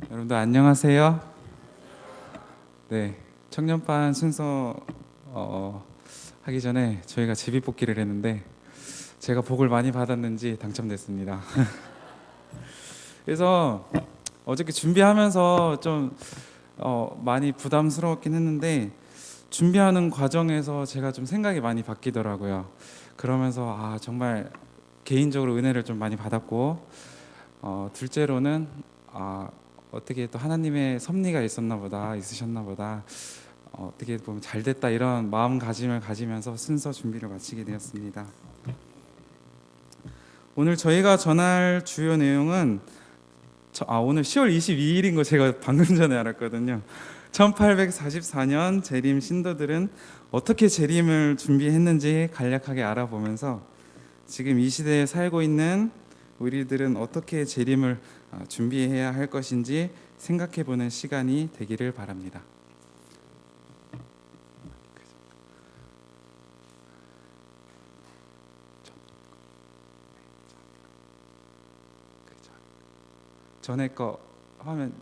여러분들 안녕하세요. 네, 청년반 순서 하기 전에 저희가 제비뽑기를 했는데 제가 복을 많이 받았는지 당첨됐습니다. 그래서 어저께 준비하면서 좀 많이 부담스러웠긴 했는데 준비하는 과정에서 제가 좀 생각이 많이 바뀌더라고요. 그러면서 정말 개인적으로 은혜를 좀 많이 받았고 둘째로는 어떻게 또 하나님의 섭리가 있으셨나 보다. 어떻게 보면 잘 됐다 이런 마음가짐을 가지면서 순서 준비를 마치게 되었습니다. 오늘 저희가 전할 주요 내용은 오늘 10월 22일인 거 제가 방금 전에 알았거든요. 1844년 재림 신도들은 어떻게 재림을 준비했는지 간략하게 알아보면서 지금 이 시대에 살고 있는 우리들은 어떻게 재림을 준비해야 할 것인지 생각해보는 시간이 되기를 바랍니다. 전에 거 화면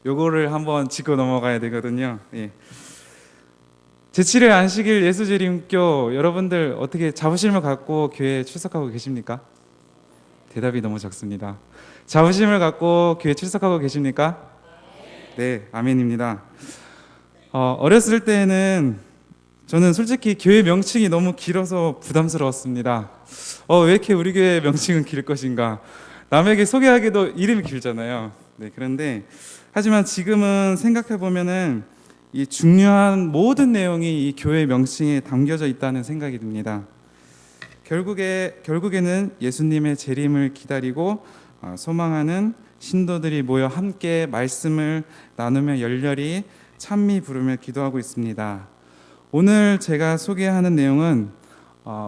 요거를 한번 짚고 넘어가야 되거든요. 제7회 안식일 예수재림교 여러분들 어떻게 자부심을 갖고 교회에 출석하고 계십니까? 대답이 너무 적습니다. 자부심을 갖고 교회에 출석하고 계십니까? 네, 아멘입니다. 어렸을 때는 저는 솔직히 교회 명칭이 너무 길어서 부담스러웠습니다. 왜 이렇게 우리 교회 명칭은 길 것인가? 남에게 소개하기도 이름이 길잖아요. 네, 그런데 하지만 지금은 생각해 보면은 이 중요한 모든 내용이 이 교회 명칭에 담겨져 있다는 생각이 듭니다. 결국에는 예수님의 재림을 기다리고 소망하는 신도들이 모여 함께 말씀을 나누며 열렬히 찬미 부르며 기도하고 있습니다. 오늘 제가 소개하는 내용은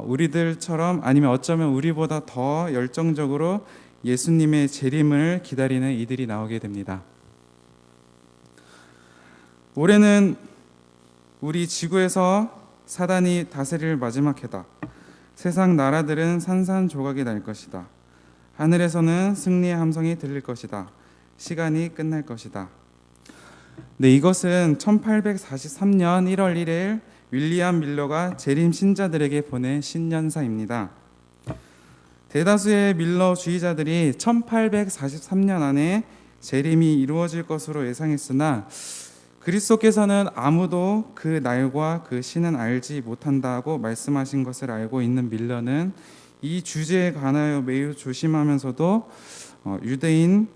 우리들처럼 아니면 어쩌면 우리보다 더 열정적으로 예수님의 재림을 기다리는 이들이 나오게 됩니다. 올해는 우리 지구에서 사단이 다스릴 마지막 해다. 세상 나라들은 산산조각이 날 것이다. 하늘에서는 승리의 함성이 들릴 것이다. 시간이 끝날 것이다. 네, 이것은 1843년 1월 1일 윌리엄 밀러가 재림 신자들에게 보낸 신년사입니다. 대다수의 밀러주의자들이 1843년 안에 재림이 이루어질 것으로 예상했으나 그리스도께서는 아무도 그 날과 그 시는 알지 못한다고 말씀하신 것을 알고 있는 밀러는 이 주제에 관하여 매우 조심하면서도 유대인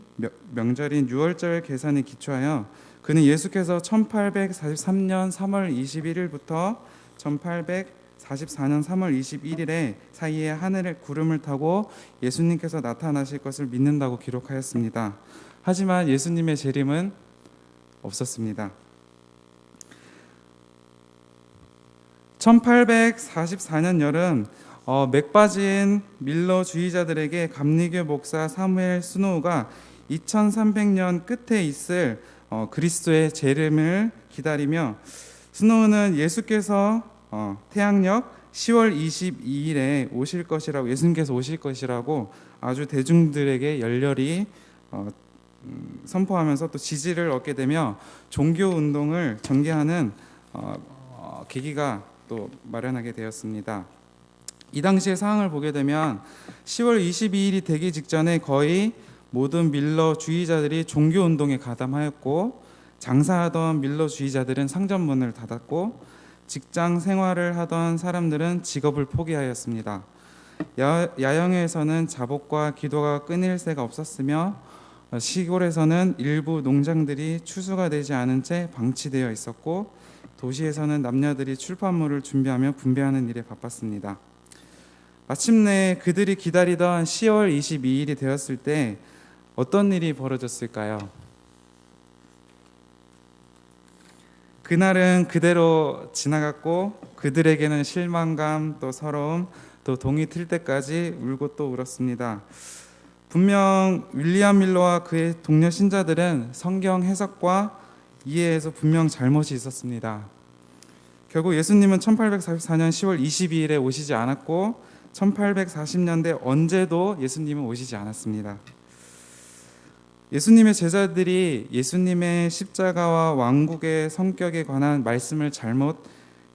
명절인 유월절 계산에 기초하여 그는 예수께서 1843년 3월 21일부터 1844년 3월 21일에 사이에 하늘에 구름을 타고 예수님께서 나타나실 것을 믿는다고 기록하였습니다. 하지만 예수님의 재림은 없었습니다. 1844년 여름 맥 빠진 밀러주의자들에게 감리교 목사 사무엘 스노우가 2300년 끝에 있을 그리스도의 재림을 기다리며 스노우는 예수께서 태양력 10월 22일에 오실 것이라고 예수님께서 오실 것이라고 아주 대중들에게 열렬히 선포하면서 또 지지를 얻게 되며 종교 운동을 전개하는 계기가 또 마련하게 되었습니다. 이 당시의 상황을 보게 되면 10월 22일이 되기 직전에 거의 모든 밀러주의자들이 종교 운동에 가담하였고 장사하던 밀러주의자들은 상점문을 닫았고 직장 생활을 하던 사람들은 직업을 포기하였습니다. 야영에서는 자복과 기도가 끊일 새가 없었으며 시골에서는 일부 농장들이 추수가 되지 않은 채 방치되어 있었고 도시에서는 남녀들이 출판물을 준비하며 분배하는 일에 바빴습니다. 마침내 그들이 기다리던 10월 22일이 되었을 때 어떤 일이 벌어졌을까요? 그날은 그대로 지나갔고 그들에게는 실망감 또 서러움 또 동이 틀 때까지 울고 또 울었습니다. 분명 윌리엄 밀러와 그의 동료 신자들은 성경 해석과 이해에서 분명 잘못이 있었습니다. 결국 예수님은 1844년 10월 22일에 오시지 않았고 1840년대 언제도 예수님은 오시지 않았습니다. 예수님의 제자들이 예수님의 십자가와 왕국의 성격에 관한 말씀을 잘못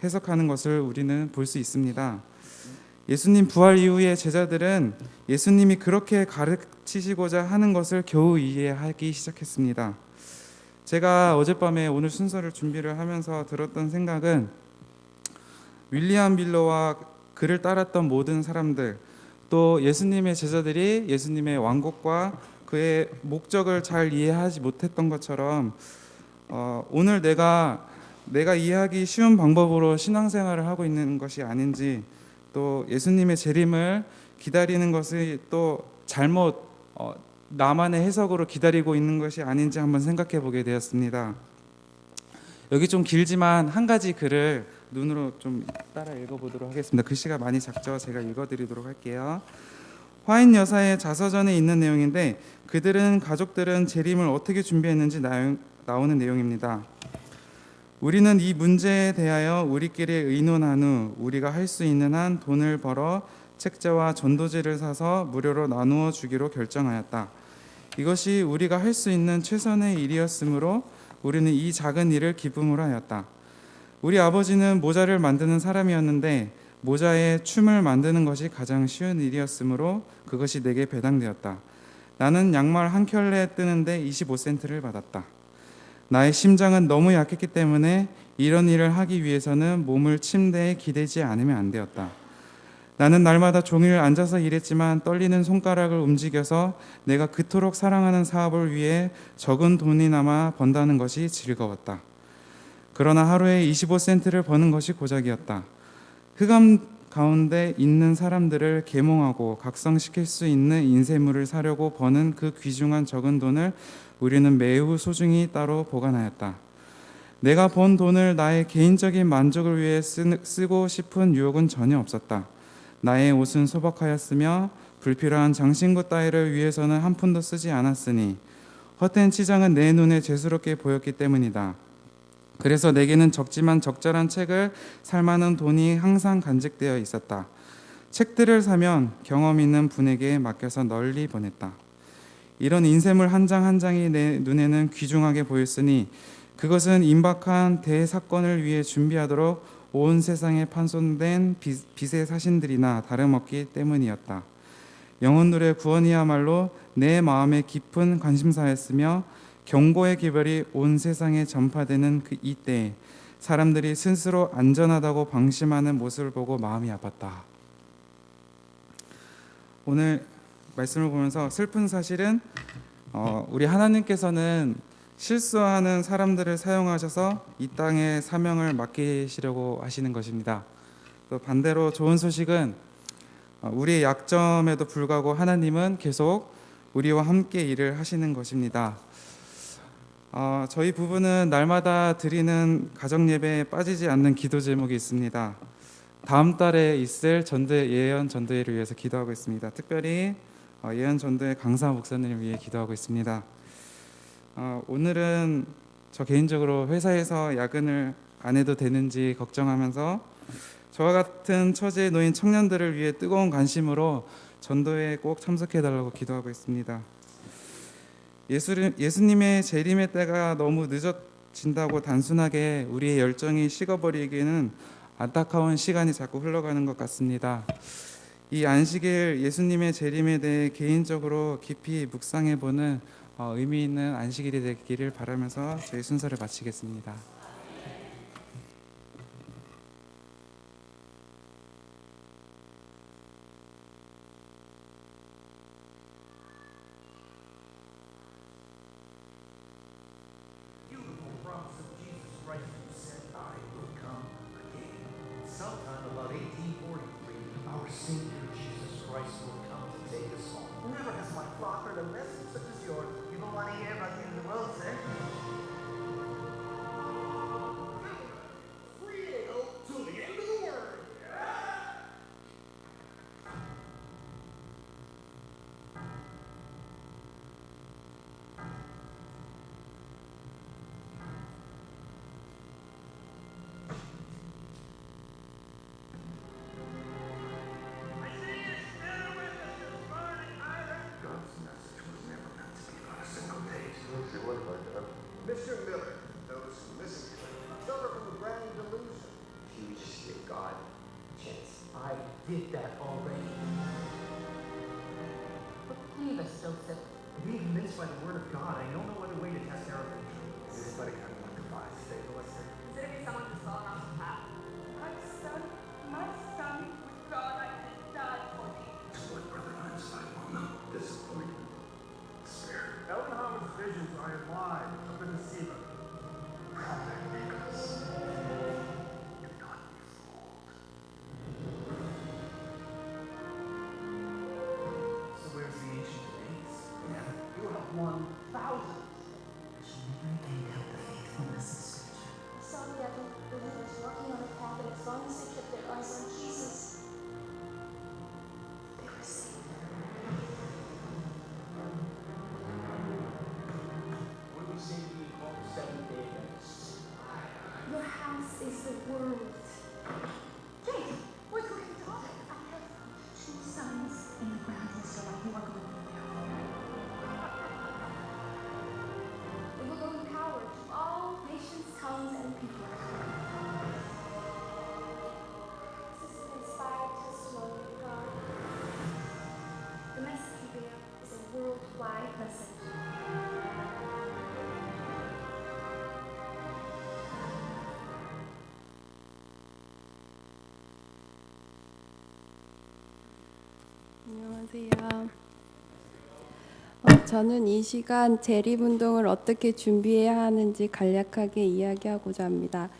해석하는 것을 우리는 볼 수 있습니다. 예수님 부활 이후에 제자들은 예수님이 그렇게 가르치시고자 하는 것을 겨우 이해하기 시작했습니다. 제가 어젯밤에 오늘 순서를 준비를 하면서 들었던 생각은 윌리엄 밀러와 그를 따랐던 모든 사람들, 또 예수님의 제자들이 예수님의 왕국과 그의 목적을 잘 이해하지 못했던 것처럼 오늘 내가 이해하기 쉬운 방법으로 신앙생활을 하고 있는 것이 아닌지, 또 예수님의 재림을 기다리는 것이 또 잘못 나만의 해석으로 기다리고 있는 것이 아닌지 한번 생각해 보게 되었습니다. 여기 좀 길지만 한 가지 글을 눈으로 좀 따라 읽어보도록 하겠습니다. 글씨가 많이 작죠? 제가 읽어드리도록 할게요. 화인 여사의 자서전에 있는 내용인데, 가족들은 재림을 어떻게 준비했는지 나오는 내용입니다. 우리는 이 문제에 대하여 우리끼리 의논한 후 우리가 할 수 있는 한 돈을 벌어 책자와 전도지를 사서 무료로 나누어 주기로 결정하였다. 이것이 우리가 할 수 있는 최선의 일이었으므로 우리는 이 작은 일을 기쁨으로 하였다. 우리 아버지는 모자를 만드는 사람이었는데 모자에 춤을 만드는 것이 가장 쉬운 일이었으므로 그것이 내게 배당되었다. 나는 양말 한 켤레 뜨는데 25센트를 받았다. 나의 심장은 너무 약했기 때문에 이런 일을 하기 위해서는 몸을 침대에 기대지 않으면 안 되었다. 나는 날마다 종일 앉아서 일했지만 떨리는 손가락을 움직여서 내가 그토록 사랑하는 사업을 위해 적은 돈이나마 번다는 것이 즐거웠다. 그러나 하루에 25센트를 버는 것이 고작이었다. 흑암 가운데 있는 사람들을 계몽하고 각성시킬 수 있는 인쇄물을 사려고 버는 그 귀중한 적은 돈을 우리는 매우 소중히 따로 보관하였다. 내가 번 돈을 나의 개인적인 만족을 위해 쓰고 싶은 유혹은 전혀 없었다. 나의 옷은 소박하였으며 불필요한 장신구 따위를 위해서는 한 푼도 쓰지 않았으니 헛된 치장은 내 눈에 죄스럽게 보였기 때문이다. 그래서 내게는 적지만 적절한 책을 살 만한 돈이 항상 간직되어 있었다. 책들을 사면 경험 있는 분에게 맡겨서 널리 보냈다. 이런 인쇄물 한 장 한 장이 내 눈에는 귀중하게 보였으니 그것은 임박한 대사건을 위해 준비하도록 온 세상에 판손된 빛의 사신들이나 다름없기 때문이었다. 영혼들의 구원이야말로 내 마음의 깊은 관심사였으며 경고의 기별이 온 세상에 전파되는 그 이때에 사람들이 스스로 안전하다고 방심하는 모습을 보고 마음이 아팠다. 오늘 말씀을 보면서 슬픈 사실은 우리 하나님께서는 실수하는 사람들을 사용하셔서 이 땅의 사명을 맡기시려고 하시는 것입니다. 또 반대로 좋은 소식은 우리의 약점에도 불구하고 하나님은 계속 우리와 함께 일을 하시는 것입니다. 저희 부부는 날마다 드리는 가정 예배에 빠지지 않는 기도 제목이 있습니다. 다음 달에 있을 예언 전도회를 위해서 기도하고 있습니다. 특별히 예언 전도회 강사 목사님을 위해 기도하고 있습니다. 오늘은 저 개인적으로 회사에서 야근을 안 해도 되는지 걱정하면서 저와 같은 처지에 놓인 청년들을 위해 뜨거운 관심으로 전도회에 꼭 참석해달라고 기도하고 있습니다. 예수님의 재림의 때가 너무 늦어진다고 단순하게 우리의 열정이 식어버리기에는 안타까운 시간이 자꾸 흘러가는 것 같습니다. 이 안식일 예수님의 재림에 대해 개인적으로 깊이 묵상해보는 의미 있는 안식일이 되기를 바라면서 저희 순서를 마치겠습니다. Sometime about 1843, our Savior Jesus Christ will come to take us home. Never has my flock heard a message such as yours. You don't want to hear about the end of the world, sir? Free ale till the end of the world. Mr. Miller, those who listen to him suffer from a grand delusion. If you would just give God a chance. I did that already. But please, Joseph. Being convinced by the word of God, I know no other way to test our truth. Is this but a kind of device? Take a listen. Consider me someone who's fallen off the path. My son, with God I can die for thee. What Brother Einstein will know. Disappointment. Despair. Ellen Harmon's visions are in line up in the Siva. Prophet Nicholas. Do not be fooled. So where's the ancient of days? Yeah. You have won thousands. But you never can help the faithfulness of Scripture. I saw the other believers walking on a path and as long as they kept their eyes on Jesus, they were saved. What do we say to be called the Seventh-day Adventists? Your house is the world. Jake, we're going to talk. I have found 2 signs in the ground, Mr. White. You are going to there. It will go in power to all nations, tongues, and people. This is an inspired testimony of God. The message you bear is a worldwide message. 안녕하세요. 저는 이 시간 재림운동을 어떻게 준비해야 하는지 간략하게 이야기하고자 합니다.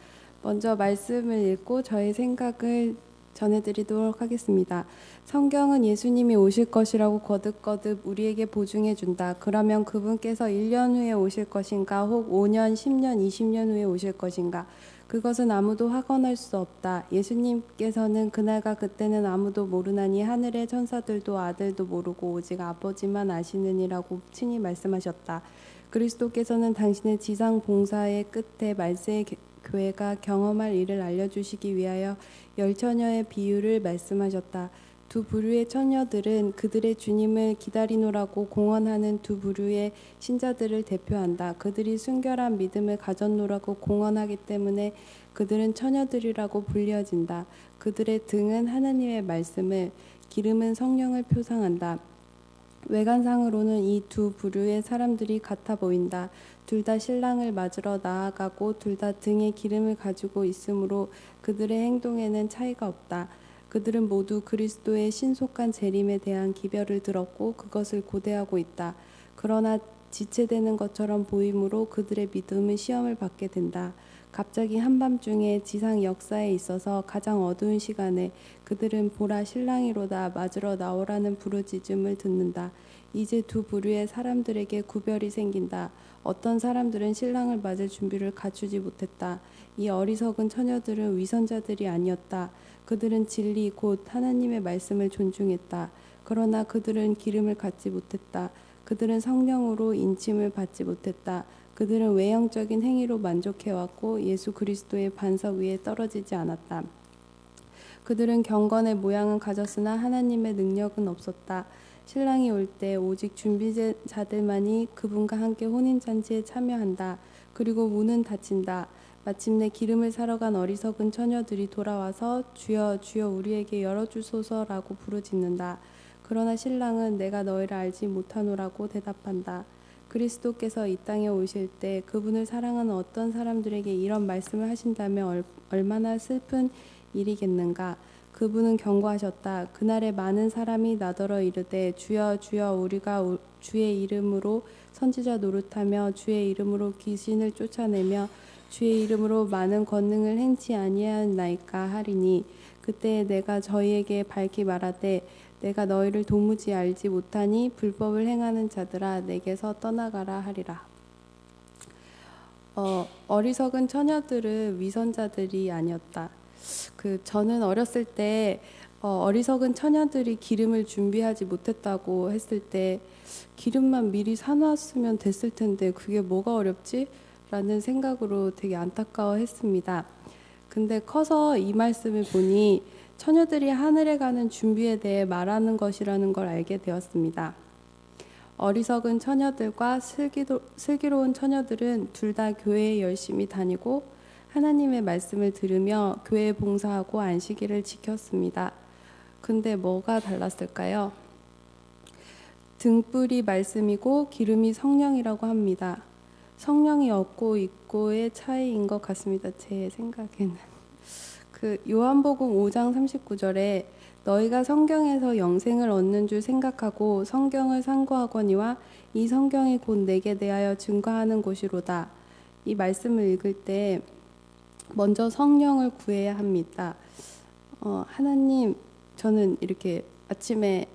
먼저 말씀을 읽고 저의 생각을 전해드리도록 하겠습니다. 성경은 예수님이 오실 것이라고 거듭거듭 우리에게 보증해 준다. 그러면 그분께서 1년 후에 오실 것인가 혹 5년, 10년, 20년 후에 오실 것인가? 그것은 아무도 확언할 수 없다. 예수님께서는 그날과 그때는 아무도 모르나니 하늘의 천사들도 아들도 모르고 오직 아버지만 아시느니라고 친히 말씀하셨다. 그리스도께서는 당신의 지상 봉사의 끝에 말세의 교회가 경험할 일을 알려주시기 위하여 10처녀의 비유를 말씀하셨다. 2 부류의 처녀들은 그들의 주님을 기다리노라고 공언하는 2 부류의 신자들을 대표한다. 그들이 순결한 믿음을 가졌노라고 공언하기 때문에 그들은 처녀들이라고 불려진다. 그들의 등은 하나님의 말씀을, 기름은 성령을 표상한다. 외관상으로는 이 2 부류의 사람들이 같아 보인다. 둘 다 신랑을 맞으러 나아가고 둘 다 등에 기름을 가지고 있으므로 그들의 행동에는 차이가 없다. 그들은 모두 그리스도의 신속한 재림에 대한 기별을 들었고 그것을 고대하고 있다. 그러나 지체되는 것처럼 보이므로 그들의 믿음은 시험을 받게 된다. 갑자기 한밤중에 지상 역사에 있어서 가장 어두운 시간에 그들은 보라 신랑이로다 맞으러 나오라는 부르짖음을 듣는다. 이제 2 부류의 사람들에게 구별이 생긴다. 어떤 사람들은 신랑을 맞을 준비를 갖추지 못했다. 이 어리석은 처녀들은 위선자들이 아니었다. 그들은 진리 곧 하나님의 말씀을 존중했다. 그러나 그들은 기름을 갖지 못했다. 그들은 성령으로 인침을 받지 못했다. 그들은 외형적인 행위로 만족해왔고 예수 그리스도의 반석 위에 떨어지지 않았다. 그들은 경건의 모양은 가졌으나 하나님의 능력은 없었다. 신랑이 올 때 오직 준비자들만이 그분과 함께 혼인잔치에 참여한다. 그리고 문은 닫힌다. 마침내 기름을 사러 간 어리석은 처녀들이 돌아와서 주여 주여 우리에게 열어주소서라고 부르짖는다. 그러나 신랑은 내가 너희를 알지 못하노라고 대답한다. 그리스도께서 이 땅에 오실 때 그분을 사랑하는 어떤 사람들에게 이런 말씀을 하신다면 얼마나 슬픈 일이겠는가. 그분은 경고하셨다. 그날에 많은 사람이 나더러 이르되 주여 주여 우리가 주의 이름으로 선지자 노릇하며 주의 이름으로 귀신을 쫓아내며 주의 이름으로 많은 권능을 행치 아니하였나이까 하리니 그때 내가 저희에게 밝히 말하되 내가 너희를 도무지 알지 못하니 불법을 행하는 자들아 내게서 떠나가라 하리라. 어리석은 처녀들은 위선자들이 아니었다. 저는 어렸을 때 어리석은 처녀들이 기름을 준비하지 못했다고 했을 때 기름만 미리 사놨으면 됐을 텐데 그게 뭐가 어렵지? 라는 생각으로 되게 안타까워했습니다. 근데 커서 이 말씀을 보니 처녀들이 하늘에 가는 준비에 대해 말하는 것이라는 걸 알게 되었습니다. 어리석은 처녀들과 슬기로운 처녀들은 둘 다 교회에 열심히 다니고 하나님의 말씀을 들으며 교회 봉사하고 안식일을 지켰습니다. 근데 뭐가 달랐을까요? 등불이 말씀이고 기름이 성령이라고 합니다. 성령이 없고 있고의 차이인 것 같습니다. 제 생각에는. 요한복음 5장 39절에 너희가 성경에서 영생을 얻는 줄 생각하고 성경을 상고하거니와 이 성경이 곧 내게 대하여 증거하는 것이로다. 이 말씀을 읽을 때 먼저 성령을 구해야 합니다. 하나님, 저는 이렇게 아침에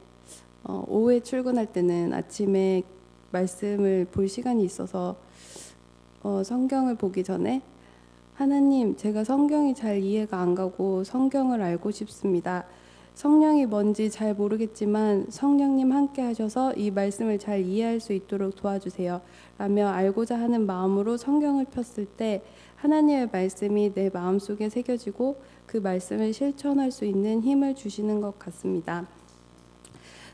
오후에 출근할 때는 아침에 말씀을 볼 시간이 있어서 성경을 보기 전에 하나님, 제가 성경이 잘 이해가 안 가고 성경을 알고 싶습니다. 성령이 뭔지 잘 모르겠지만 성령님 함께 하셔서 이 말씀을 잘 이해할 수 있도록 도와주세요. 라며 알고자 하는 마음으로 성경을 폈을 때 하나님의 말씀이 내 마음속에 새겨지고 그 말씀을 실천할 수 있는 힘을 주시는 것 같습니다.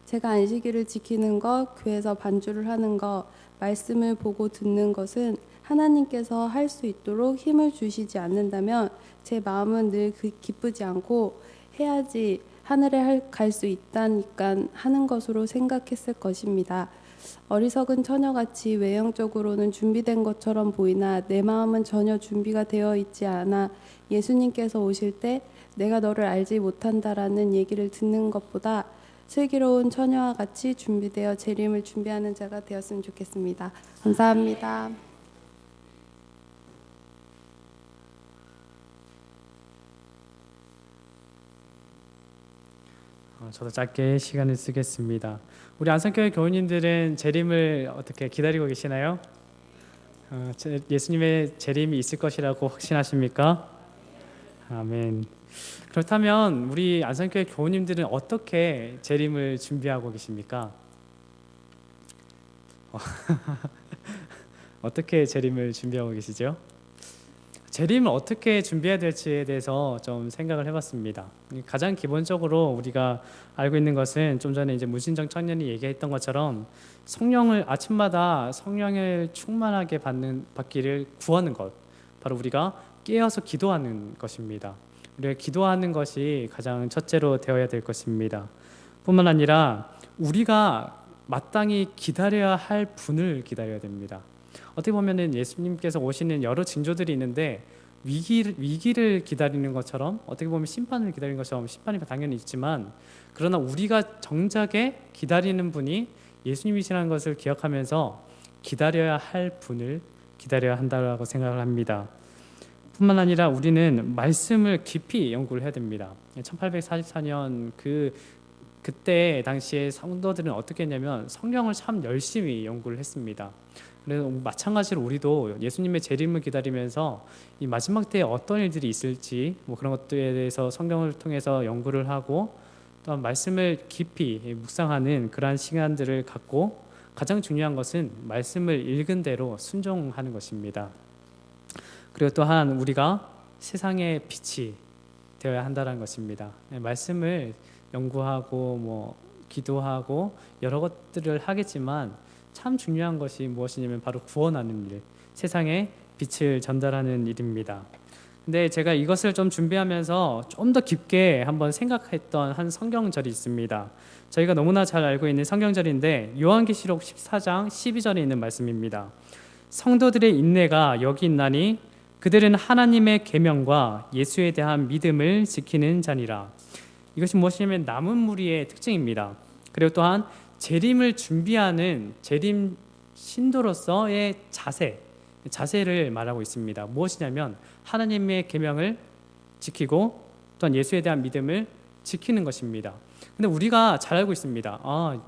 제가 안식일을 지키는 것, 교회에서 반주를 하는 것, 말씀을 보고 듣는 것은 하나님께서 할 수 있도록 힘을 주시지 않는다면 제 마음은 늘 기쁘지 않고 해야지 하늘에 갈 수 있다니까 하는 것으로 생각했을 것입니다. 어리석은 처녀같이 외형적으로는 준비된 것처럼 보이나 내 마음은 전혀 준비가 되어 있지 않아 예수님께서 오실 때 내가 너를 알지 못한다라는 얘기를 듣는 것보다 슬기로운 처녀와 같이 준비되어 재림을 준비하는 자가 되었으면 좋겠습니다. 감사합니다. 저도 짧게 시간을 쓰겠습니다. 우리 안산교회 교우님들은 재림을 어떻게 기다리고 계시나요? 예수님의 재림이 있을 것이라고 확신하십니까? 아멘. 그렇다면 우리 안산교회 교우님들은 어떻게 재림을 준비하고 계십니까? 어떻게 재림을 준비하고 계시죠? 재림을 어떻게 준비해야 될지에 대해서 좀 생각을 해봤습니다. 가장 기본적으로 우리가 알고 있는 것은 좀 전에 이제 무신정 청년이 얘기했던 것처럼 성령을 아침마다 성령을 충만하게 받기를 구하는 것, 바로 우리가 깨어서 기도하는 것입니다. 우리가 기도하는 것이 가장 첫째로 되어야 될 것입니다. 뿐만 아니라 우리가 마땅히 기다려야 할 분을 기다려야 됩니다. 어떻게 보면은 예수님께서 오시는 여러 징조들이 있는데 위기를 기다리는 것처럼 어떻게 보면 심판을 기다리는 것처럼 심판이 당연히 있지만 그러나 우리가 정작에 기다리는 분이 예수님이시라는 것을 기억하면서 기다려야 할 분을 기다려야 한다고 생각을 합니다. 뿐만 아니라 우리는 말씀을 깊이 연구를 해야 됩니다. 1844년 그때 당시에 성도들은 어떻게 했냐면 성경을 참 열심히 연구를 했습니다. 그래서 마찬가지로 우리도 예수님의 재림을 기다리면서 이 마지막 때에 어떤 일들이 있을지 그런 것들에 대해서 성경을 통해서 연구를 하고 또한 말씀을 깊이 묵상하는 그러한 시간들을 갖고 가장 중요한 것은 말씀을 읽은 대로 순종하는 것입니다. 그리고 또한 우리가 세상의 빛이 되어야 한다는 것입니다. 말씀을 연구하고 기도하고 여러 것들을 하겠지만 참 중요한 것이 무엇이냐면 바로 구원하는 일, 세상에 빛을 전달하는 일입니다. 근데 제가 이것을 좀 준비하면서 좀 더 깊게 한번 생각했던 한 성경절이 있습니다. 저희가 너무나 잘 알고 있는 성경절인데 요한계시록 14장 12절에 있는 말씀입니다. 성도들의 인내가 여기 있나니 그들은 하나님의 계명과 예수에 대한 믿음을 지키는 자니라. 이것이 무엇이냐면 남은 무리의 특징입니다. 그리고 또한 재림을 준비하는 재림 신도로서의 자세를 말하고 있습니다. 무엇이냐면 하나님의 계명을 지키고 또한 예수에 대한 믿음을 지키는 것입니다. 근데 우리가 잘 알고 있습니다.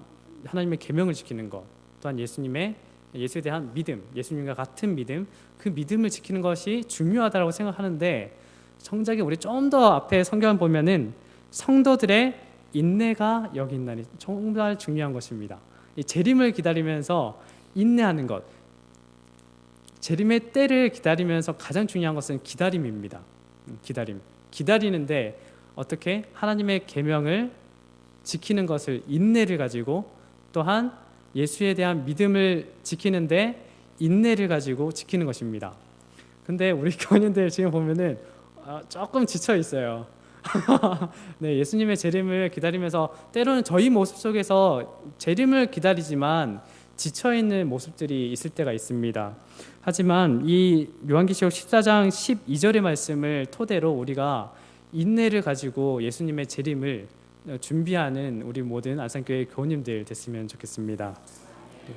하나님의 계명을 지키는 것, 또한 예수에 대한 믿음, 예수님과 같은 믿음, 그 믿음을 지키는 것이 중요하다고 생각하는데 정작에 우리 좀 더 앞에 성경을 보면은 성도들의 인내가 여기 있나니 정말 중요한 것입니다. 이 재림을 기다리면서 인내하는 것, 재림의 때를 기다리면서 가장 중요한 것은 기다림입니다. 기다리는데 어떻게 하나님의 계명을 지키는 것을 인내를 가지고 또한 예수에 대한 믿음을 지키는데 인내를 가지고 지키는 것입니다. 근데 우리 교인들 지금 보면은 조금 지쳐 있어요. 네, 예수님의 재림을 기다리면서 때로는 저희 모습 속에서 재림을 기다리지만 지쳐 있는 모습들이 있을 때가 있습니다. 하지만 이 요한계시록 14장 12절의 말씀을 토대로 우리가 인내를 가지고 예수님의 재림을 준비하는 우리 모든 안산교회 교우님들 됐으면 좋겠습니다. 네.